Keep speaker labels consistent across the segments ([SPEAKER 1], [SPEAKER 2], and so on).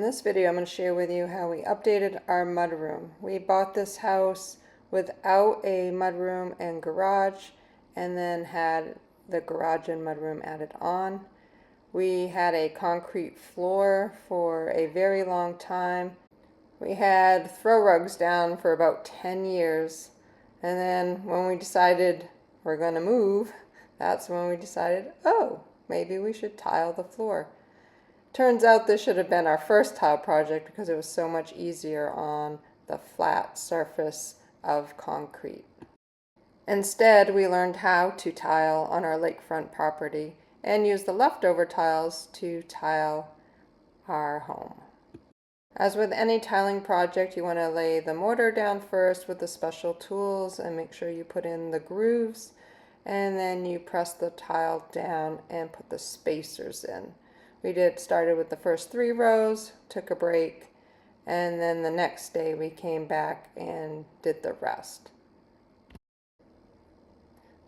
[SPEAKER 1] In this video, I'm going to share with you how we updated our mudroom. We bought this house without a mudroom and garage, and then had the garage and mudroom added on. We had a concrete floor for a very long time. We had throw rugs down for about 10 years. And then when we decided we're going to move, that's when we decided, oh, maybe we should tile the floor. Turns out this should have been our first tile project because it was so much easier on the flat surface of concrete. Instead, we learned how to tile on our lakefront property and use the leftover tiles to tile our home. As with any tiling project, you want to lay the mortar down first with the special tools and make sure you put in the grooves, and then you press the tile down and put the spacers in. We started with the first 3 rows, took a break, and then the next day we came back and did the rest.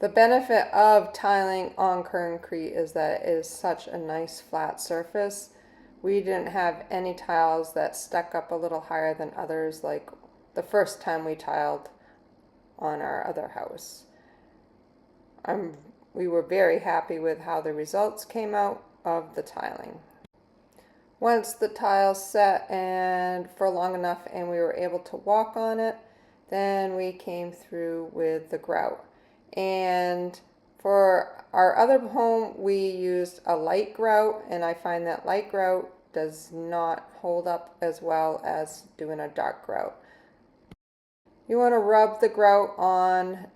[SPEAKER 1] The benefit of tiling on concrete is that it is such a nice flat surface. We didn't have any tiles that stuck up a little higher than others, like the first time we tiled on our other house. We were very happy with how the results came out of the tiling. Once the tiles set and for long enough and we were able to walk on it, then we came through with the grout. And for our other home, we used a light grout, and I find that light grout does not hold up as well as doing a dark grout. You want to rub the grout on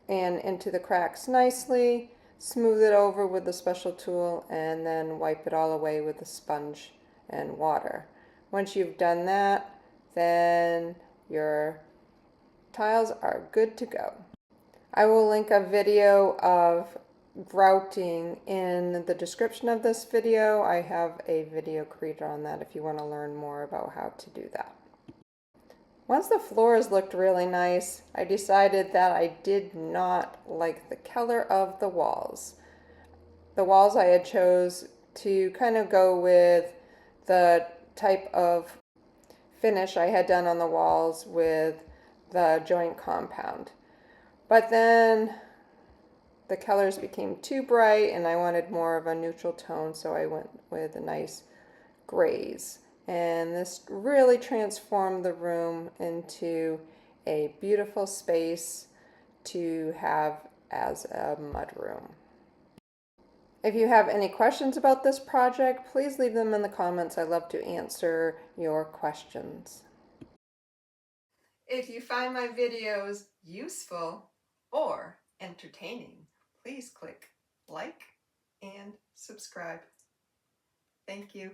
[SPEAKER 1] and into the cracks nicely, smooth it over with a special tool, and then wipe it all away with a sponge and water. Once you've done that, then your tiles are good to go. I will link a video of grouting in the description of this video. I have a video created on that if you want to learn more about how to do that. Once the floors looked really nice, I decided that I did not like the color of the walls. The walls I had chose to kind of go with the type of finish I had done on the walls with the joint compound. But then the colors became too bright and I wanted more of a neutral tone, so I went with a nice grays. And this really transformed the room into a beautiful space to have as a mudroom. If you have any questions about this project, please leave them in the comments. I love to answer your questions. If you find my videos useful or entertaining, please click like and subscribe. Thank you.